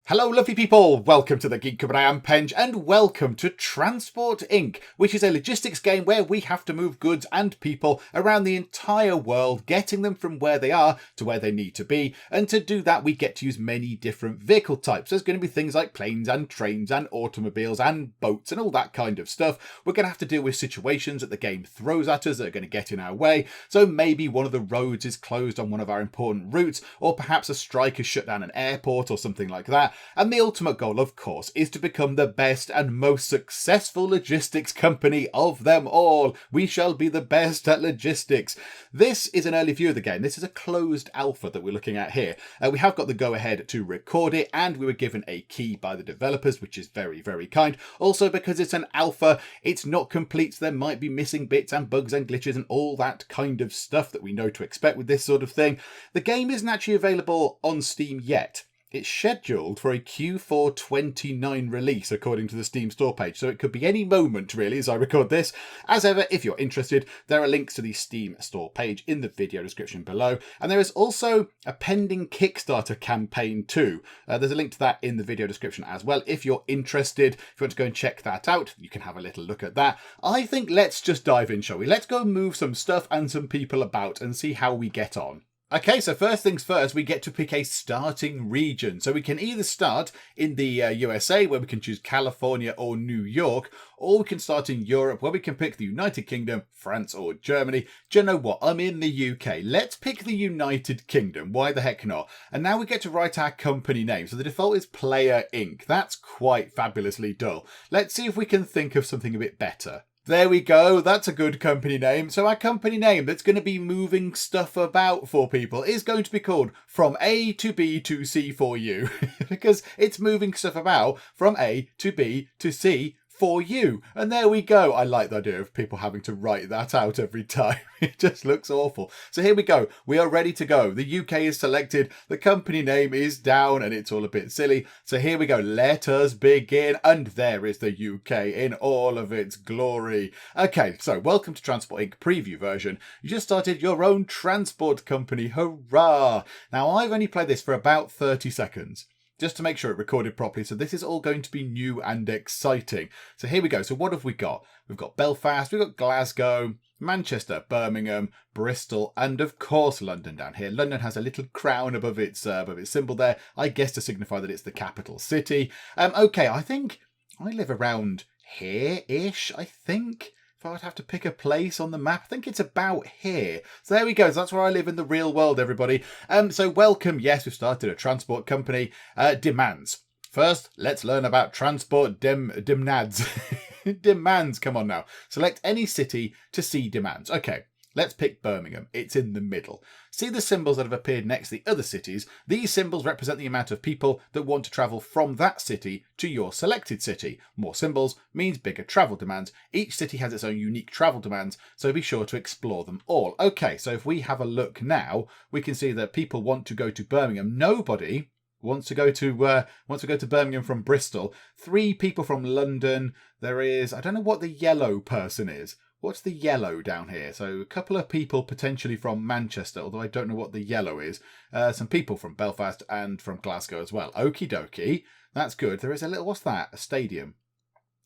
Hello lovely people, welcome to the Geek, I am Penge, and welcome to Transport Inc., which is a logistics game where we have to move goods and people around the entire world, getting them from where they are to where they need to be, and to do that we get to use many different vehicle types. There's going to be things like planes and trains and automobiles and boats and all that kind of stuff. We're going to have to deal with situations that the game throws at us that are going to get in our way, so maybe one of the roads is closed on one of our important routes, or perhaps a strike has shut down an airport or something like that. And the ultimate goal, of course, is to become the best and most successful logistics company of them all. We shall be the best at logistics. This is an early view of the game. This is a closed alpha that we're looking at here. We have got the go-ahead to record it, and we were given a key by the developers, which is very, very kind. Also, because it's an alpha, it's not complete, so there might be missing bits and bugs and glitches and all that kind of stuff that we know to expect with this sort of thing. The game isn't actually available on Steam yet. It's scheduled for a Q4 29 release according to the Steam store page, so it could be any moment really as I record this. As ever, if you're interested, there are links to the Steam store page in the video description below, and there is also a pending Kickstarter campaign too. There's a link to that in the video description as well. If you're interested, if you want to go and check that out, you can have a little look at that. I think let's just dive in, shall we? Let's go move some stuff and some people about and see how we get on. Okay, so first things first, we get to pick a starting region. So we can either start in the USA, where we can choose California or New York, or we can start in Europe, where we can pick the United Kingdom, France or Germany. Do you know what? I'm in the UK. Let's pick the United Kingdom. Why the heck not? And now we get to write our company name. So the default is Player Inc. That's quite fabulously dull. Let's see if we can think of something a bit better. There we go, that's a good company name. So our company name that's going to be moving stuff about for people is going to be called From A to B to C for You. Because it's moving stuff about from A to B to C for you. And there we go. I like the idea of people having to write that out every time. It just looks awful. So here we go. We are ready to go. The UK is selected. The company name is down and it's all a bit silly. So here we go. Let us begin. And there is the UK in all of its glory. Okay, so welcome to Transport Inc. preview version. You just started your own transport company. Hurrah! Now I've only played this for about 30 seconds. Just to make sure it recorded properly. So this is all going to be new and exciting. So here we go. So what have we got? We've got Belfast, we've got Glasgow, Manchester, Birmingham, Bristol, and of course London down here. London has a little crown above its symbol there, I guess to signify that it's the capital city. Okay, I think I live around here-ish, I think. If I would have to pick a place on the map, I think it's about here. So there we go. So that's where I live in the real world, everybody. So welcome. Yes, we've started a transport company. Demands. First, let's learn about transport demands. Demands, come on now. Select any city to see demands. Okay. Let's pick Birmingham. It's in the middle. See the symbols that have appeared next to the other cities? These symbols represent the amount of people that want to travel from that city to your selected city. More symbols means bigger travel demands. Each city has its own unique travel demands, so be sure to explore them all. Okay, so if we have a look now, we can see that people want to go to Birmingham. Nobody wants to go to Birmingham from Bristol. 3 people from London. There is, I don't know what the yellow person is. What's the yellow down here? So a couple of people potentially from Manchester, although I don't know what the yellow is. Some people from Belfast and from Glasgow as well. Okie dokie. That's good. There is a little, what's that? A stadium.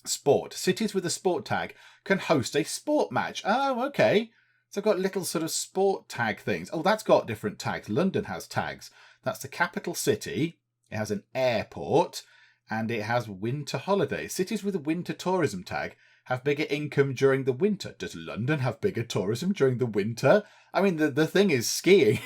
Sport. Cities with a sport tag can host a sport match. Oh, okay. So I've got little sort of sport tag things. Oh, that's got different tags. London has tags. That's the capital city. It has an airport. And it has winter holidays. Cities with a winter tourism tag have bigger income during the winter. Does London have bigger tourism during the winter? I mean, the thing is skiing.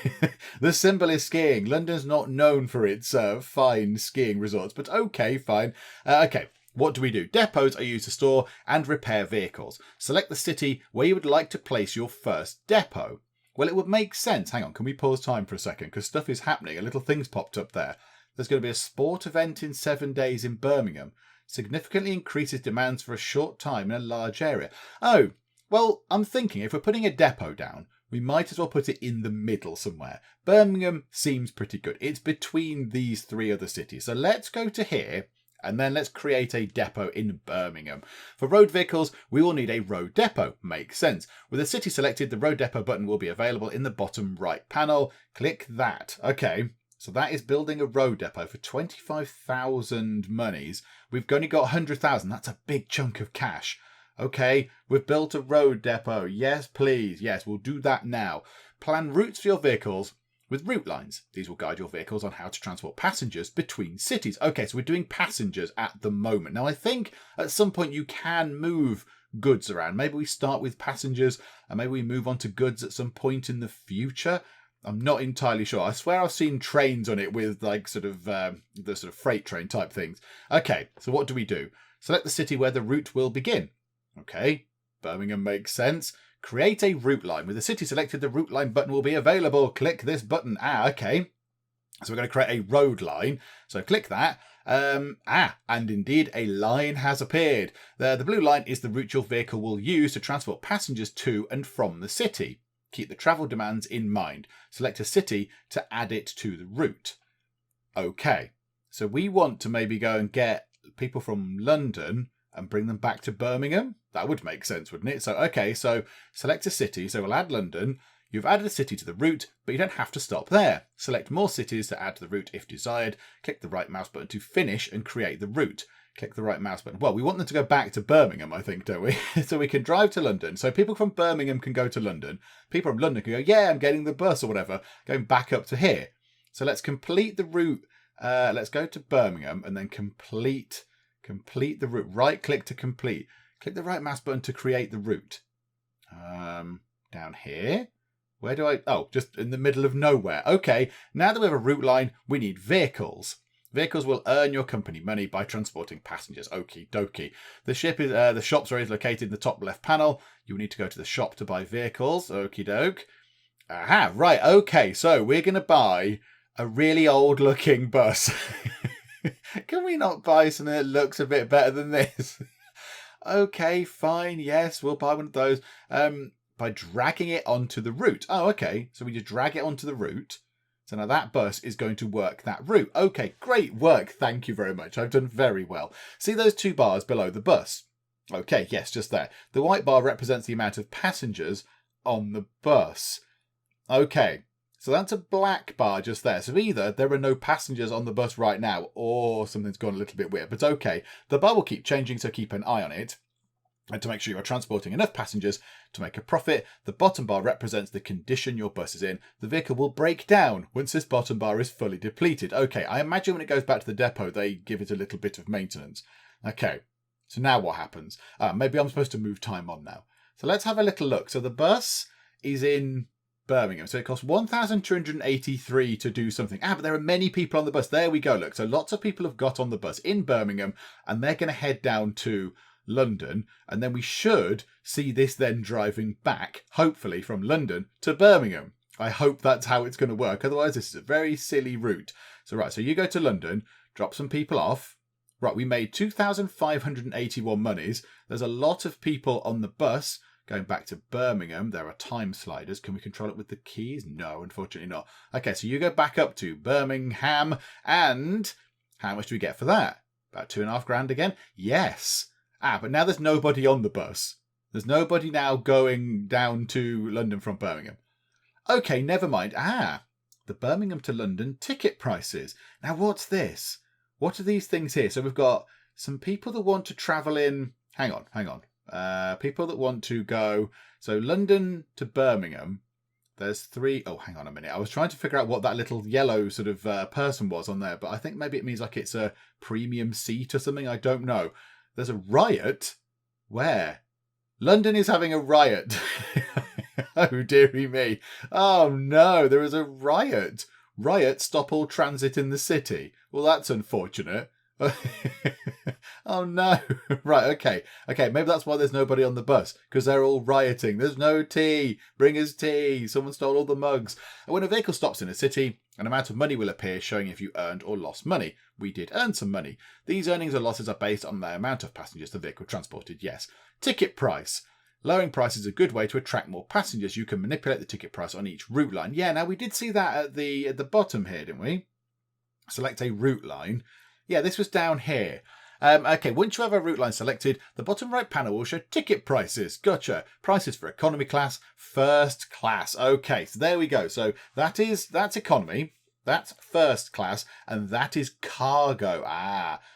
The symbol is skiing. London's not known for its fine skiing resorts, but okay, fine. Okay, what do we do? Depots are used to store and repair vehicles. Select the city where you would like to place your first depot. Well, it would make sense. Hang on, can we pause time for a second? Because stuff is happening. A little thing's popped up there. There's going to be a sport event in 7 days in Birmingham. Significantly increases demands for a short time in a large area. Oh, well, I'm thinking if we're putting a depot down, we might as well put it in the middle somewhere. Birmingham seems pretty good. It's between these 3 other cities. So let's go to here and then let's create a depot in Birmingham. For road vehicles, we will need a road depot. Makes sense. With the city selected, the road depot button will be available in the bottom right panel. Click that. Okay. So that is building a road depot for 25,000 monies. We've only got 100,000. That's a big chunk of cash. Okay, we've built a road depot. Yes, please. Yes, we'll do that now. Plan routes for your vehicles with route lines. These will guide your vehicles on how to transport passengers between cities. Okay, so we're doing passengers at the moment. Now, I think at some point you can move goods around. Maybe we start with passengers and maybe we move on to goods at some point in the future. I'm not entirely sure. I swear I've seen trains on it with like the sort of freight train type things. Okay, so what do we do? Select the city where the route will begin. Okay, Birmingham makes sense. Create a route line. With the city selected, the route line button will be available. Click this button. Okay. So we're going to create a road line. So click that. And indeed a line has appeared. The blue line is the route your vehicle will use to transport passengers to and from the city. Keep the travel demands in mind. Select a city to add it to the route. Okay. So we want to maybe go and get people from London and bring them back to Birmingham. That would make sense, wouldn't it? So, okay, so select a city. So we'll add London. You've added a city to the route, but you don't have to stop there. Select more cities to add to the route if desired. Click the right mouse button to finish and create the route. Click the right mouse button. Well, we want them to go back to Birmingham, I think, don't we? So we can drive to London. So people from Birmingham can go to London. People from London can go, yeah, I'm getting the bus or whatever, going back up to here. So let's complete the route. Let's go to Birmingham and then complete the route. Right click to complete. Click the right mouse button to create the route. Down here. Where do I... Oh, just in the middle of nowhere. Okay, now that we have a route line, we need vehicles. Vehicles will earn your company money by transporting passengers. Okie dokie. The shops are located in the top left panel. You will need to go to the shop to buy vehicles. Okie doke. Aha, right, okay. So we're going to buy a really old looking bus. Can we not buy something that looks a bit better than this? Okay, fine. Yes, we'll buy one of those. By dragging it onto the route. Oh, okay. So we just drag it onto the route. So now that bus is going to work that route. Okay, great work. Thank you very much. I've done very well. See those two bars below the bus? Okay, yes, just there. The white bar represents the amount of passengers on the bus. Okay, so that's a black bar just there. So either there are no passengers on the bus right now or something's gone a little bit weird. But okay, the bar will keep changing, so keep an eye on it. And to make sure you are transporting enough passengers to make a profit, the bottom bar represents the condition your bus is in. The vehicle will break down once this bottom bar is fully depleted. Okay, I imagine when it goes back to the depot, they give it a little bit of maintenance. Okay, so now what happens? Maybe I'm supposed to move time on now. So let's have a little look. So the bus is in Birmingham. So it costs 1,283 to do something. But there are many people on the bus. There we go, look. So lots of people have got on the bus in Birmingham and they're going to head down to London, and then we should see this then driving back, hopefully from London to Birmingham. I hope that's how it's going to work. Otherwise, this is a very silly route. So right, so you go to London, drop some people off. Right, we made 2,581 monies. There's a lot of people on the bus going back to Birmingham. There are time sliders. Can we control it with the keys? No, unfortunately not. Okay, so you go back up to Birmingham, and how much do we get for that? About $2,500 again? Yes. But now there's nobody on the bus. There's nobody now going down to London from Birmingham. Okay, never mind. The Birmingham to London ticket prices. Now, what's this? What are these things here? So we've got some people that want to travel in... Hang on. People that want to go... So London to Birmingham, there's 3... Oh, hang on a minute. I was trying to figure out what that little yellow sort of person was on there, but I think maybe it means like it's a premium seat or something. I don't know. There's a riot? Where? London is having a riot. Oh, dearie me. Oh, no, there is a riot. Riot stop all transit in the city. Well, that's unfortunate. Oh, no. Right, okay. Okay, maybe that's why there's nobody on the bus, because they're all rioting. There's no tea. Bring us tea. Someone stole all the mugs. And when a vehicle stops in a city, an amount of money will appear showing if you earned or lost money. We did earn some money. These earnings or losses are based on the amount of passengers the vehicle transported, yes. Ticket price. Lowering price is a good way to attract more passengers. You can manipulate the ticket price on each route line. Yeah, now we did see that at the bottom here, didn't we? Select a route line. Yeah, this was down here. Okay, once you have a route line selected, the bottom right panel will show ticket prices. Gotcha. Prices for economy class, first class. Okay, so there we go. So that's economy. That's first class, and that is cargo.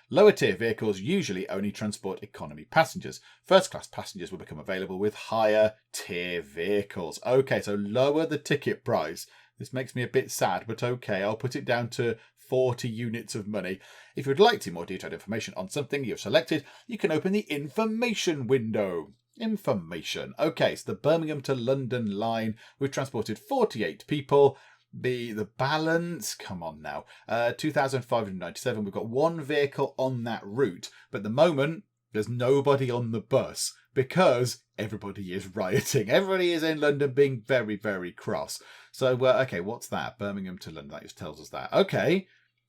Lower tier vehicles usually only transport economy passengers. First class passengers will become available with higher tier vehicles. Okay, so lower the ticket price. This makes me a bit sad, but okay, I'll put it down to 40 units of money. If you'd like to see more detailed information on something you've selected, you can open the information window. Information. Okay, so the Birmingham to London line, we've transported 48 people. The balance, come on now, 2,597. We've got one vehicle on that route, but at the moment, there's nobody on the bus because everybody is rioting. Everybody is in London being very, very cross. So, okay, what's that? Birmingham to London, that just tells us that. Okay,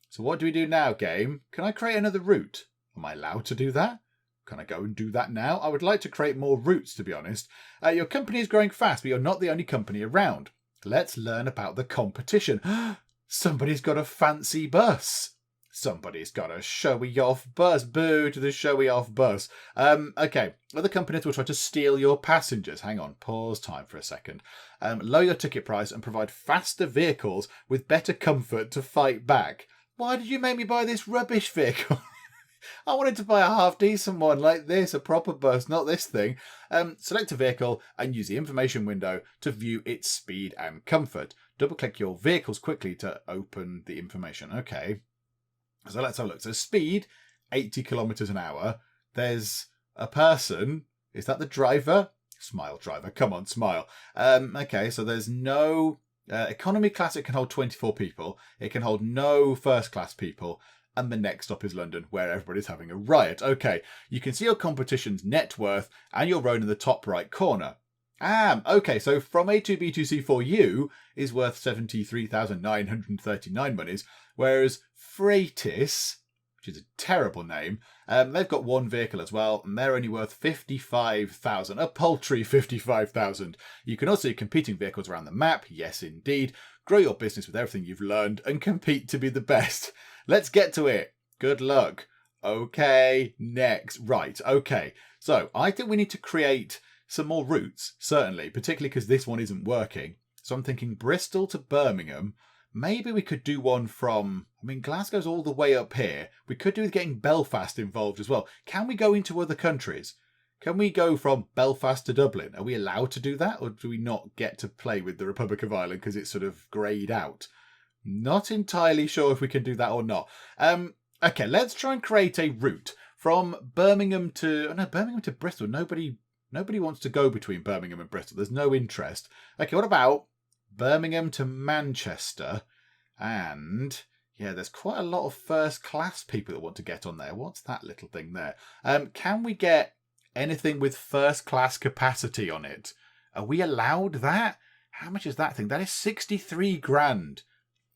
so what do we do now, game? Can I create another route? Am I allowed to do that? Can I go and do that now? I would like to create more routes, to be honest. Your company is growing fast, but you're not the only company around. Let's learn about the competition. Somebody's got a fancy bus. Somebody's got a showy-off bus. Boo to the showy-off bus. Okay, other companies will try to steal your passengers. Hang on, pause time for a second. Lower your ticket price and provide faster vehicles with better comfort to fight back. Why did you make me buy this rubbish vehicle? I wanted to buy a half-decent one like this, a proper bus, not this thing. Select a vehicle and use the information window to view its speed and comfort. Double-click your vehicles quickly to open the information. Okay, so let's have a look. So speed, 80 kilometers an hour. There's a person. Is that the driver? Smile, driver. Come on, smile. Okay, so there's no... economy class, it can hold 24 people. It can hold no first-class people. And the next stop is London, where everybody's having a riot. Okay, you can see your competition's net worth and your road in the top right corner. Okay, so from A to B2C4U is worth 73,939 monies, whereas Freightis, which is a terrible name, they've got one vehicle as well, and they're only worth 55,000, a paltry 55,000. You can also see competing vehicles around the map, yes indeed. Grow your business with everything you've learned and compete to be the best. Let's get to it. Good luck. Okay, next. Right, okay. So I think we need to create some more routes, certainly, particularly because this one isn't working. So I'm thinking Bristol to Birmingham. Maybe we could do one from, Glasgow's all the way up here. We could do with getting Belfast involved as well. Can we go into other countries? Can we go from Belfast to Dublin? Are we allowed to do that? Or do we not get to play with the Republic of Ireland because it's sort of greyed out? Not entirely sure if we can do that or not. Okay, let's try and create a route from Birmingham to Bristol. Nobody wants to go between Birmingham and Bristol. There's no interest. Okay, what about Birmingham to Manchester? And yeah, there's quite a lot of first class people that want to get on there. What's that little thing there? Can we get anything with first class capacity on it? Are we allowed that? How much is that thing? That is 63 grand.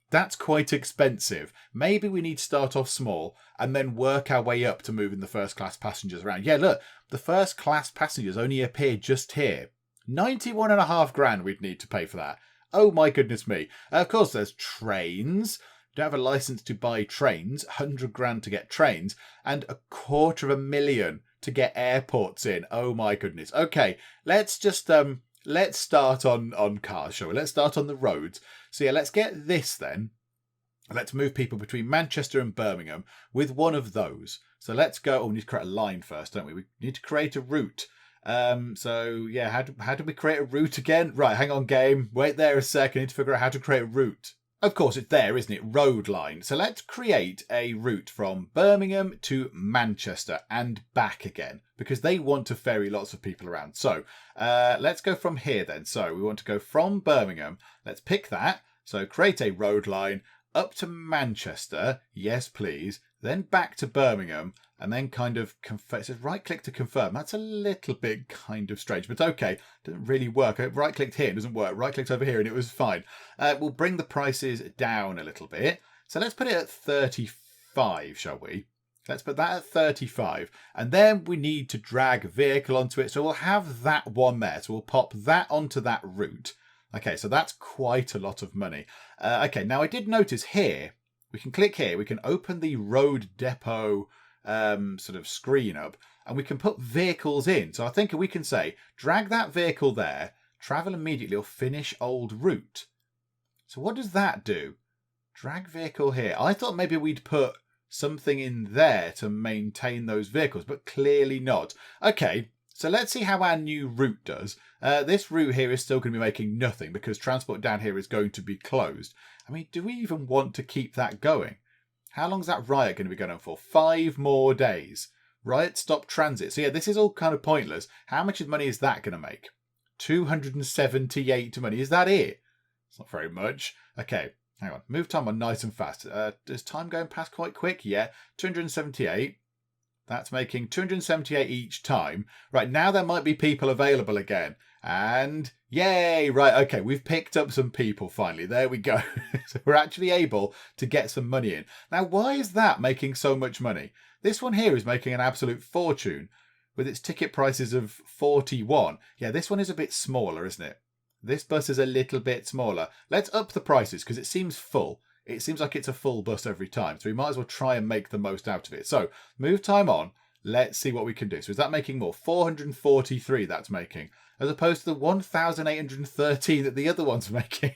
That's quite expensive. Maybe we need to start off small and then work our way up to moving the first class passengers around. Yeah, look, the first class passengers only appear just here. 91.5 grand we'd need to pay for that. Oh my goodness me. Of course, there's trains. Don't have a license to buy trains. 100 grand to get trains and 250,000 to get airports in. Oh my goodness. Okay, let's just let's start on cars, shall we? Let's start on the roads. So yeah, let's get this then. Let's move people between Manchester and Birmingham with one of those. So let's go. Oh, we need to create a line first, don't we? We need to create a route. So yeah, how do we create a route again? Right, hang on, game. Wait there a sec. I need to figure out how to create a route. Of course, it's there, isn't it? Road line. So let's create a route from Birmingham to Manchester and back again, because they want to ferry lots of people around. So let's go from here then. So we want to go from Birmingham. Let's pick that. So create a road line up to Manchester. Yes, please. Then back to Birmingham. And then kind of confirm. It says right click to confirm. That's a little bit kind of strange, but okay. Doesn't really work. I right clicked here, it doesn't work. Right clicked over here and it was fine. We'll bring the prices down a little bit. So let's put it at 35, shall we? Let's put that at 35. And then we need to drag a vehicle onto it. So we'll have that one there. So we'll pop that onto that route. Okay, so that's quite a lot of money. Okay, now I did notice here, we can click here. We can open the road depot sort of screen up and we can put vehicles in. So I think we can say, drag that vehicle there, travel immediately or finish old route. So what does that do? Drag vehicle here. I thought maybe we'd put something in there to maintain those vehicles, but clearly not. Okay, so let's see how our new route does. This route here is still going to be making nothing because transport down here is going to be closed. I mean, do we even want to keep that going? How long is that riot going to be going on for? 5 more days. Riot stop transit. So yeah, this is all kind of pointless. How much money is that going to make? 278 money. Is that it? It's not very much. Okay, hang on. Move time on nice and fast. Is time going past quite quick? Yeah, 278. That's making 278 each time. Right, now there might be people available again. And yay! Right, okay, we've picked up some people finally. There we go. So we're actually able to get some money in. Now, why is that making so much money? This one here is making an absolute fortune with its ticket prices of 41. Yeah, this one is a bit smaller, isn't it? This bus is a little bit smaller. Let's up the prices because it seems full. It seems like it's a full bus every time. So we might as well try and make the most out of it. So move time on. Let's see what we can do. So is that making more? 443 that's making. As opposed to the 1,813 that the other one's making.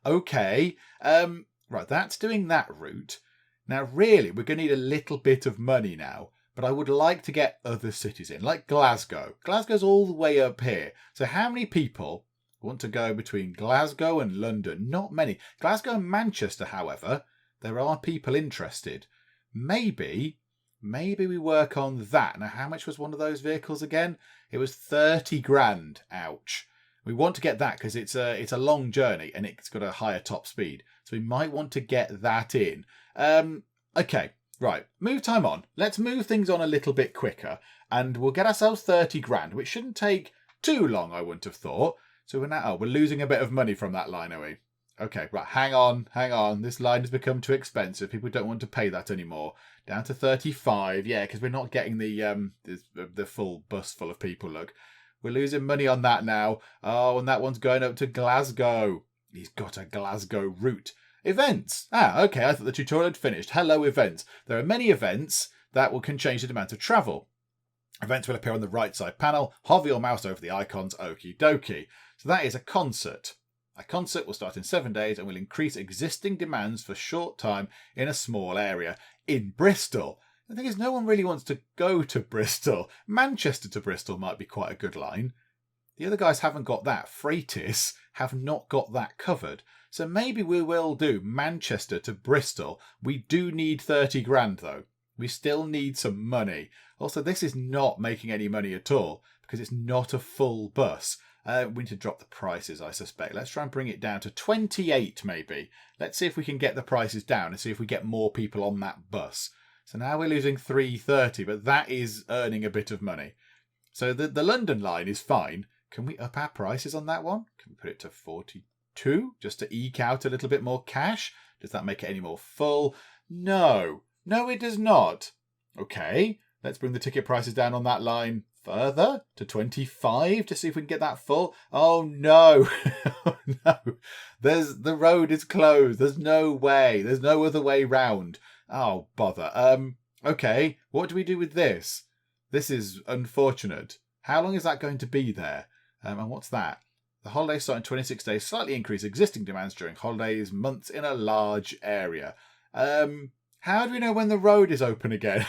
Okay. Right, that's doing that route. Now, really, we're going to need a little bit of money now. But I would like to get other cities in, like Glasgow. Glasgow's all the way up here. So how many people want to go between Glasgow and London? Not many. Glasgow and Manchester, however, there are people interested. Maybe we work on that. Now, how much was one of those vehicles again? It was 30 grand. Ouch. We want to get that because it's a long journey and it's got a higher top speed. So we might want to get that in. Okay, right. Move time on. Let's move things on a little bit quicker and we'll get ourselves 30 grand, which shouldn't take too long, I wouldn't have thought. So we're now, we're losing a bit of money from that line, are we? Okay, right, hang on. This line has become too expensive. People don't want to pay that anymore. Down to 35, yeah, because we're not getting the full bus full of people, look. We're losing money on that now. Oh, and that one's going up to Glasgow. He's got a Glasgow route. Events. Okay, I thought the tutorial had finished. Hello, events. There are many events that can change the amount of travel. Events will appear on the right side panel. Hover your mouse over the icons. Okie dokie. So that is a concert. A concert will start in 7 days and will increase existing demands for short time in a small area. In Bristol. The thing is, no one really wants to go to Bristol. Manchester to Bristol might be quite a good line. The other guys haven't got that. Freightis have not got that covered. So maybe we will do Manchester to Bristol. We do need 30 grand though. We still need some money. Also, this is not making any money at all because it's not a full bus. We need to drop the prices, I suspect. Let's try and bring it down to 28 maybe. Let's see if we can get the prices down and see if we get more people on that bus. So now we're losing 330, but that is earning a bit of money. So the London line is fine. Can we up our prices on that one? Can we put it to 42 just to eke out a little bit more cash? Does that make it any more full? No. No, it does not. Okay, let's bring the ticket prices down on that line further to 25 to see if we can get that full. Oh no. Oh no. The road is closed. There's no way. There's no other way round. Oh bother. Okay, what do we do with this? This is unfortunate. How long is that going to be there? And what's that? The holidays start in 26 days. Slightly increase existing demands during holidays, months in a large area. How do we know when the road is open again?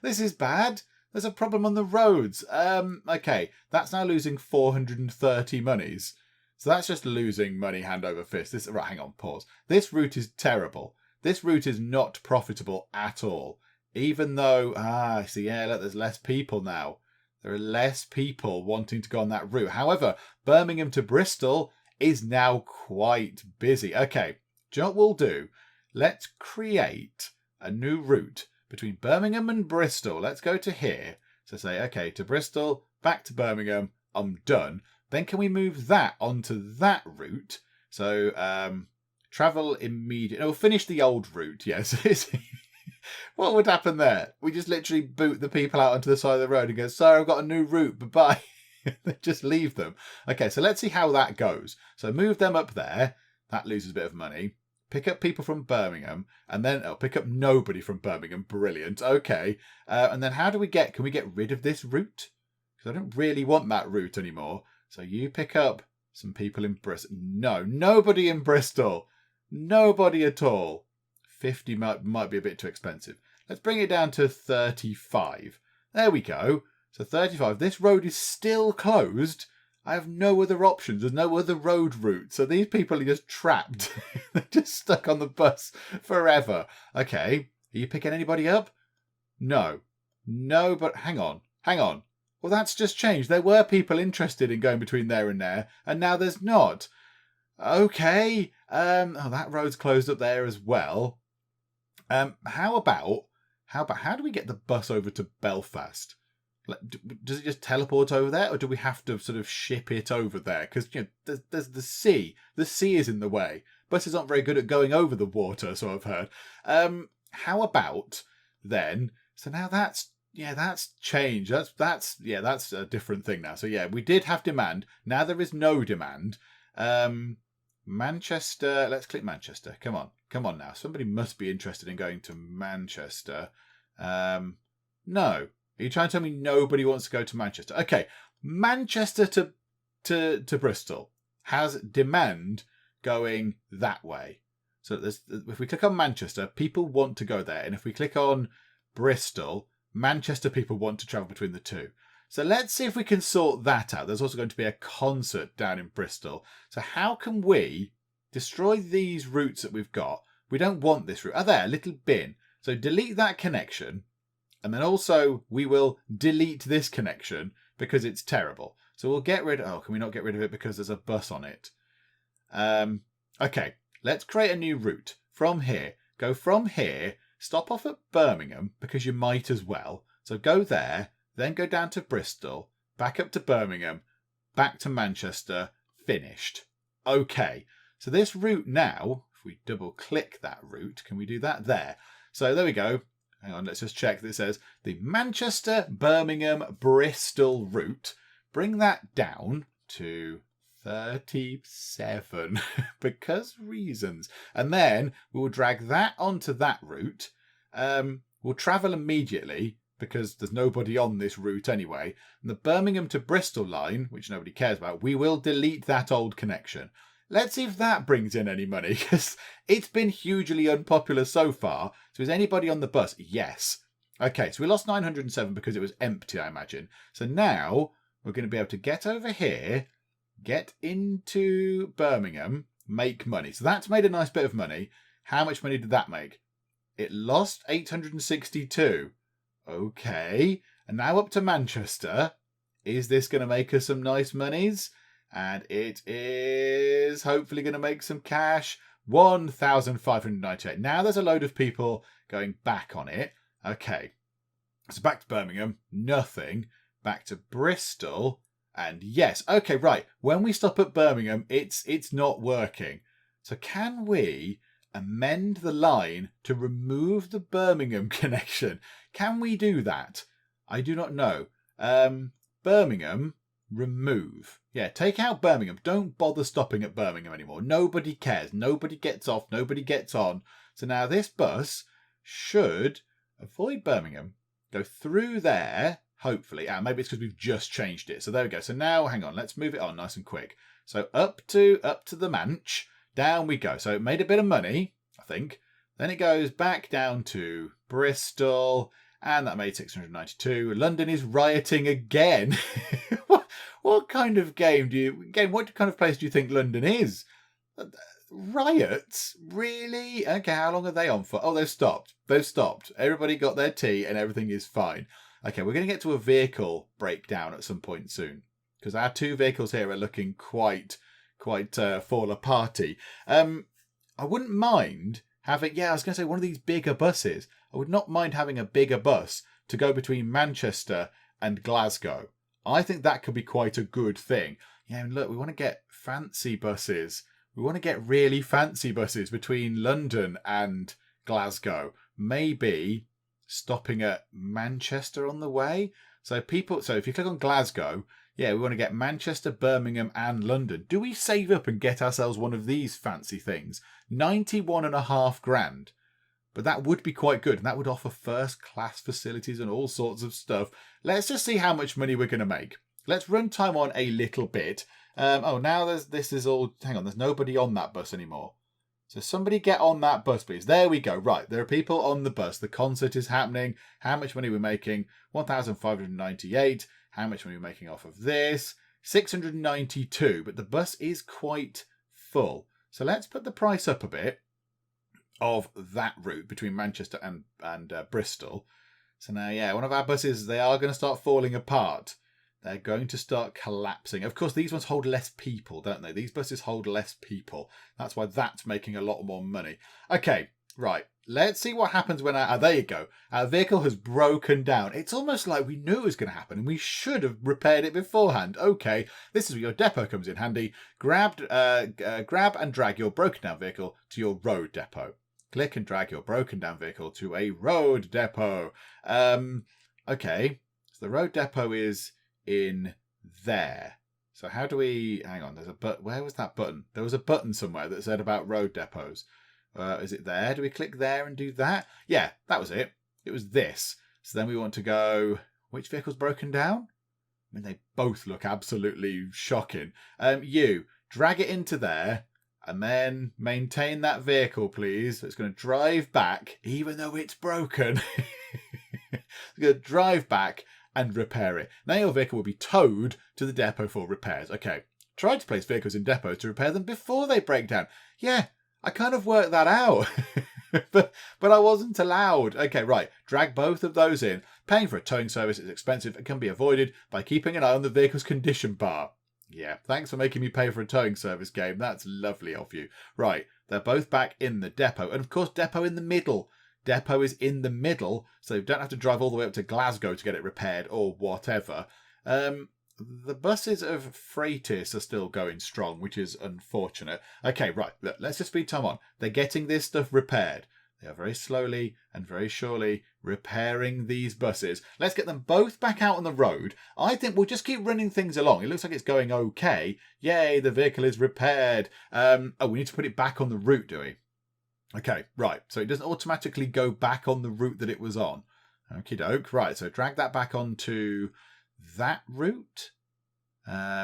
This is bad. There's a problem on the roads. Okay, that's now losing 430 monies. So that's just losing money hand over fist. Right, hang on, pause. This route is terrible. This route is not profitable at all. Even though, see, yeah, look, there's less people now. There are less people wanting to go on that route. However, Birmingham to Bristol is now quite busy. Okay, do you know what we'll do? Let's create a new route between Birmingham and Bristol. Let's go to here. So say, okay, to Bristol, back to Birmingham, I'm done. Then can we move that onto that route? So travel immediately. No, finish the old route, yes. What would happen there? We just literally boot the people out onto the side of the road and go, sorry, I've got a new route, bye-bye. Just leave them. Okay, so let's see how that goes. So move them up there. That loses a bit of money. Pick up people from Birmingham, and then pick up nobody from Birmingham. Brilliant. Okay. And then how do we can we get rid of this route? Because I don't really want that route anymore. So you pick up some people in Bristol. No, nobody in Bristol. Nobody at all. 50 might be a bit too expensive. Let's bring it down to 35. There we go. So 35. This road is still closed. I have no other options. There's no other road route. So these people are just trapped. They're just stuck on the bus forever. Okay. Are you picking anybody up? No. No, but hang on. Well, that's just changed. There were people interested in going between there, and now there's not. Okay. That road's closed up there as well. How do we get the bus over to Belfast? Does it just teleport over there, or do we have to sort of ship it over there? Because there's the sea. The sea is in the way. Buses aren't very good at going over the water, so I've heard. How about then? So now that's changed. That's a different thing now. So yeah, we did have demand. Now there is no demand. Manchester. Let's click Manchester. Come on now. Somebody must be interested in going to Manchester. No. Are you trying to tell me nobody wants to go to Manchester? Okay, Manchester to Bristol has demand going that way. So if we click on Manchester, people want to go there. And if we click on Bristol, Manchester people want to travel between the two. So let's see if we can sort that out. There's also going to be a concert down in Bristol. So how can we destroy these routes that we've got? We don't want this route. Oh, there, a little bin. So delete that connection. And then also we will delete this connection because it's terrible. So we'll get rid of... Oh, can we not get rid of it because there's a bus on it? Okay, let's create a new route from here. Go from here, stop off at Birmingham because you might as well. So go there, then go down to Bristol, back up to Birmingham, back to Manchester, finished. Okay, so this route now, if we double click that route, can we do that there? So there we go. Hang on, let's just check that it says the Manchester, Birmingham, Bristol route. Bring that down to 37 because reasons. And then we'll drag that onto that route. We'll travel immediately because there's nobody on this route anyway. And the Birmingham to Bristol line, which nobody cares about, we will delete that old connection. Let's see if that brings in any money, because it's been hugely unpopular so far. So is anybody on the bus? Yes. Okay, so we lost 907 because it was empty, I imagine. So now we're going to be able to get over here, get into Birmingham, make money. So that's made a nice bit of money. How much money did that make? It lost 862. Okay, and now up to Manchester. Is this going to make us some nice monies? And it is hopefully going to make some cash. 1,598. Now there's a load of people going back on it. Okay. So back to Birmingham. Nothing. Back to Bristol. And yes. Okay, right. When we stop at Birmingham, it's not working. So can we amend the line to remove the Birmingham connection? Can we do that? I do not know. Birmingham... remove. Yeah, take out Birmingham. Don't bother stopping at Birmingham anymore. Nobody cares. Nobody gets off. Nobody gets on. So now this bus should avoid Birmingham, go through there, hopefully. Maybe it's because we've just changed it. So there we go. So now, hang on. Let's move it on nice and quick. So up to the Manch. Down we go. So it made a bit of money, I think. Then it goes back down to Bristol. And that made 692. London is rioting again. What kind of what kind of place do you think London is? Riots? Really? Okay, how long are they on for? Oh, they've stopped. Everybody got their tea and everything is fine. Okay, we're going to get to a vehicle breakdown at some point soon. Because our two vehicles here are looking quite fall aparty. I wouldn't mind having... Yeah, I was going to say one of these bigger buses. I would not mind having a bigger bus to go between Manchester and Glasgow. I think that could be quite a good thing. Yeah, and look, we want to get fancy buses. We want to get really fancy buses between London and Glasgow. Maybe stopping at Manchester on the way. So if you click on Glasgow, yeah, we want to get Manchester, Birmingham and London. Do we save up and get ourselves one of these fancy things? 91.5 grand. But that would be quite good. And that would offer first class facilities and all sorts of stuff. Let's just see how much money we're going to make. Let's run time on a little bit. Now this is all... Hang on, there's nobody on that bus anymore. So somebody get on that bus, please. There we go. Right, there are people on the bus. The concert is happening. How much money we're making? 1,598. How much money we're making off of this? 692. But the bus is quite full. So let's put the price up a bit of that route between Manchester and Bristol. So now, yeah, one of our buses, they are going to start falling apart. They're going to start collapsing. Of course, these ones hold less people, don't they? These buses hold less people. That's why that's making a lot more money. Okay, right. Let's see what happens when there you go. Our vehicle has broken down. It's almost like we knew it was going to happen and we should have repaired it beforehand. Okay, this is where your depot comes in handy. Grab and drag your broken down vehicle to your road depot. Click and drag your broken down vehicle to a road depot. Okay, so the road depot is in there. So how do we... Hang on, there's a button. Where was that button? There was a button somewhere that said about road depots. Is it there? Do we click there and do that? Yeah, that was it. It was this. So then we want to go... Which vehicle's broken down? I mean, they both look absolutely shocking. You, drag it into there and then maintain that vehicle, please. It's going to drive back, even though it's broken. It's going to drive back and repair it. Now your vehicle will be towed to the depot for repairs. Okay, try to place vehicles in depots to repair them before they break down. Yeah, I kind of worked that out, but I wasn't allowed. Okay, right, drag both of those in. Paying for a towing service is expensive and can be avoided by keeping an eye on the vehicle's condition bar. Yeah, thanks for making me pay for a towing service, game. That's lovely of you. Right, they're both back in the depot. And of course, depot in the middle. Depot is in the middle, so you don't have to drive all the way up to Glasgow to get it repaired or whatever. The buses of Freightis are still going strong, which is unfortunate. Okay, right, look, let's just speed time on. They're getting this stuff repaired. They are very slowly and very surely repairing these buses. Let's get them both back out on the road. I think we'll just keep running things along. It looks like it's going okay. Yay, the vehicle is repaired. Oh, we need to put it back on the route, do we? Okay, right. So it doesn't automatically go back on the route that it was on. Okie doke. Right, so drag that back onto that route.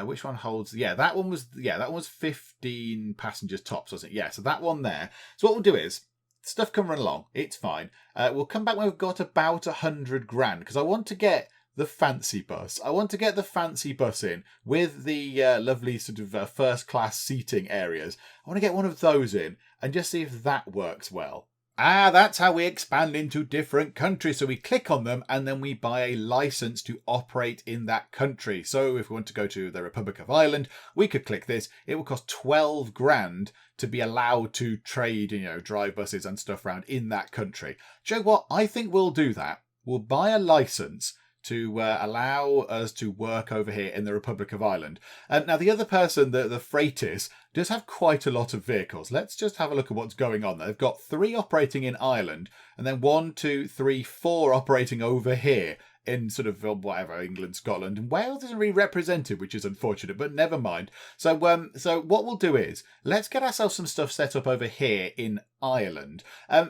Which one holds? Yeah, that one was 15 passengers tops, wasn't it? Yeah, so that one there. So what we'll do is, stuff can run along. It's fine. We'll come back when we've got about 100 grand, because I want to get the fancy bus. I want to get the fancy bus in with the lovely sort of first class seating areas. I want to get one of those in and just see if that works well. That's how we expand into different countries. So we click on them and then we buy a license to operate in that country. So if we want to go to the Republic of Ireland, we could click this. It will cost 12 grand to be allowed to trade, drive buses and stuff around in that country. Do you know what? I think we'll do that. We'll buy a license to allow us to work over here in the Republic of Ireland. Now, the other person, the Freightis, does have quite a lot of vehicles. Let's just have a look at what's going on there. They've got 3 operating in Ireland, and then 1, 2, 3, 4 operating over here in sort of whatever, England, Scotland, and Wales isn't really represented, which is unfortunate, but never mind. So what we'll do is, let's get ourselves some stuff set up over here in Ireland.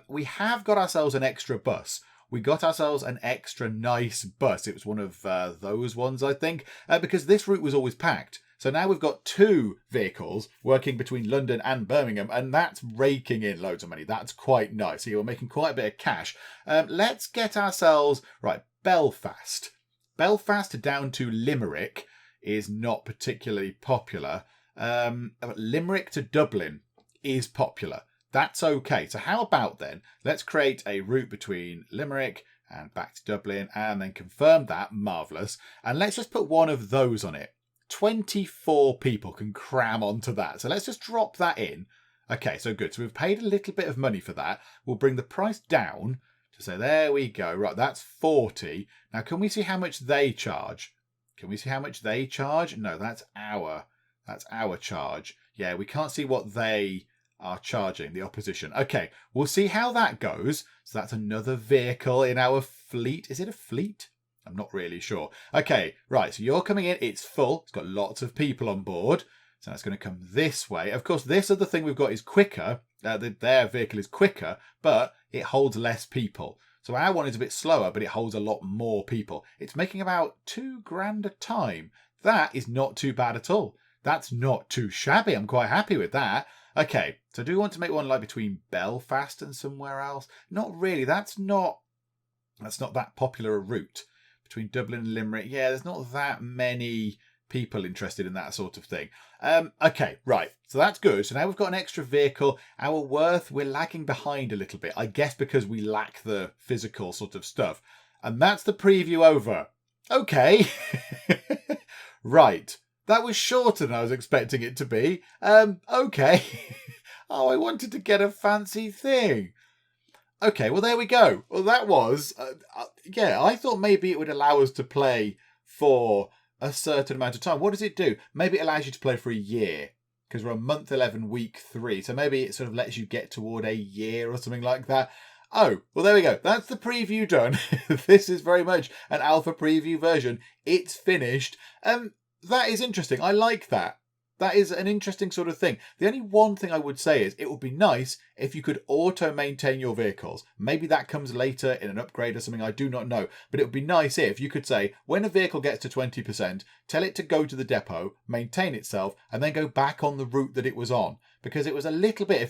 We have got ourselves an extra bus. We got ourselves an extra nice bus. It was one of those ones, I think, because this route was always packed. So now we've got 2 vehicles working between London and Birmingham, and that's raking in loads of money. That's quite nice. So you're making quite a bit of cash. Let's get ourselves, right, Belfast. Belfast down to Limerick is not particularly popular. Limerick to Dublin is popular. That's okay. So how about then, let's create a route between Limerick and back to Dublin and then confirm that. Marvellous. And let's just put one of those on it. 24 people can cram onto that. So let's just drop that in. Okay, so good. So we've paid a little bit of money for that. We'll bring the price down to say, there we go. Right, that's 40. Now, can we see how much they charge? Can we see how much they charge? No, that's our charge. Yeah, we can't see what they are charging, the opposition. Okay, we'll see how that goes. So that's another vehicle in our fleet. Is it a fleet? I'm not really sure. Okay, right, so you're coming in. It's full. It's got lots of people on board. So that's going to come this way. Of course, this other thing we've got is quicker. Their vehicle is quicker, but it holds less people. So our one is a bit slower, but it holds a lot more people. It's making about 2 grand a time. That is not too bad at all. That's not too shabby. I'm quite happy with that. Okay, so do we want to make one like between Belfast and somewhere else? Not really. That's not that popular a route. Between Dublin and Limerick, yeah, there's not that many people interested in that sort of thing. Okay, right. So that's good. So now we've got an extra vehicle. Our worth, we're lagging behind a little bit. I guess because we lack the physical sort of stuff. And that's the preview over. Okay. Right. That was shorter than I was expecting it to be. Okay. Oh, I wanted to get a fancy thing. Okay, well, there we go. Well, that was... yeah, I thought maybe it would allow us to play for a certain amount of time. What does it do? Maybe it allows you to play for a year, because we're on month 11, week 3. So maybe it sort of lets you get toward a year or something like that. Oh, well, there we go. That's the preview done. This is very much an alpha preview version. It's finished. That is interesting. I like that. That is an interesting sort of thing. The only one thing I would say is it would be nice if you could auto-maintain your vehicles. Maybe that comes later in an upgrade or something, I do not know. But it would be nice if you could say, when a vehicle gets to 20%, tell it to go to the depot, maintain itself, and then go back on the route that it was on. Because it was a little bit,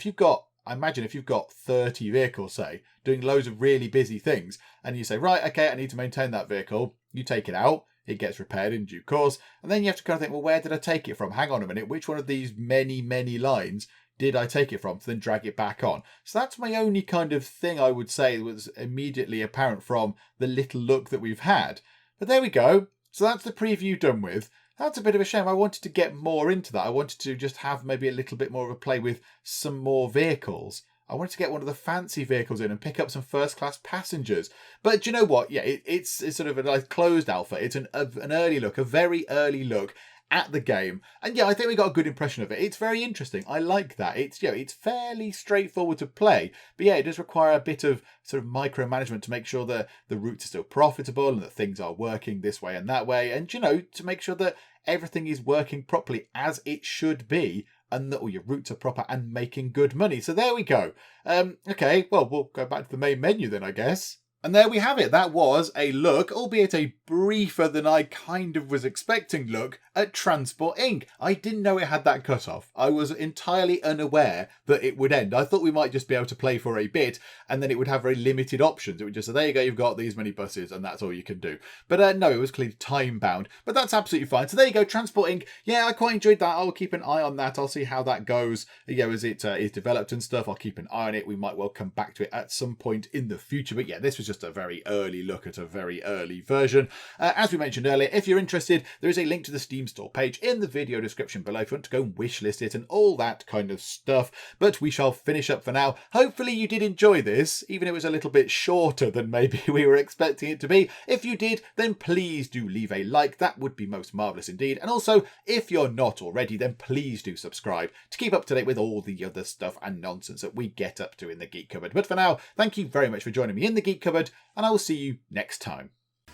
I imagine if you've got 30 vehicles, say, doing loads of really busy things, and you say, right, okay, I need to maintain that vehicle, you take it out, it gets repaired in due course, and then you have to kind of think, well, where did I take it from? Hang on a minute, which one of these many, many lines did I take it from to then drag it back on? So that's my only kind of thing I would say was immediately apparent from the little look that we've had. But there we go. So that's the preview done with. That's a bit of a shame. I wanted to get more into that. I wanted to just have maybe a little bit more of a play with some more vehicles. I wanted to get one of the fancy vehicles in and pick up some first-class passengers. But do you know what? Yeah, it's sort of a nice closed alpha. It's an early look, a very early look at the game. And yeah, I think we got a good impression of it. It's very interesting. I like that. It's fairly straightforward to play. But yeah, it does require a bit of sort of micromanagement to make sure that the routes are still profitable and that things are working this way and that way. And, to make sure that everything is working properly as it should be, and that all your routes are proper and making good money. So there we go. Okay, well, we'll go back to the main menu then, I guess. And there we have it. That was a look, albeit a briefer than I kind of was expecting look, at Transport Inc. I didn't know it had that cutoff. I was entirely unaware that it would end. I thought we might just be able to play for a bit and then it would have very limited options. It would just say, there you go, you've got these many buses and that's all you can do. But no, it was clearly time bound. But that's absolutely fine. So there you go, Transport Inc. Yeah, I quite enjoyed that. I'll keep an eye on that. I'll see how that goes. As it is developed and stuff, I'll keep an eye on it. We might well come back to it at some point in the future. But yeah, this was just a very early look at a very early version. As we mentioned earlier, if you're interested, there is a link to the Steam store page in the video description below if you want to go and wishlist it and all that kind of stuff. But we shall finish up for now. Hopefully you did enjoy this, even if it was a little bit shorter than maybe we were expecting it to be. If you did, then please do leave a like. That would be most marvellous indeed. And also, if you're not already, then please do subscribe to keep up to date with all the other stuff and nonsense that we get up to in the Geek Cupboard. But for now, thank you very much for joining me in the Geek Cupboard, and I will see you next time.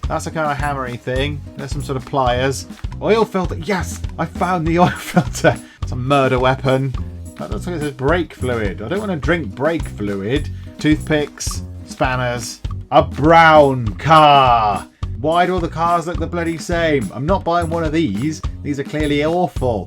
That's a kind of hammery thing. There's some sort of pliers. Oil filter. Yes, I found the oil filter. It's a murder weapon. That looks like it says brake fluid. I don't want to drink brake fluid. Toothpicks, spanners, a brown car. Why do all the cars look the bloody same? I'm not buying one of these. These are clearly awful.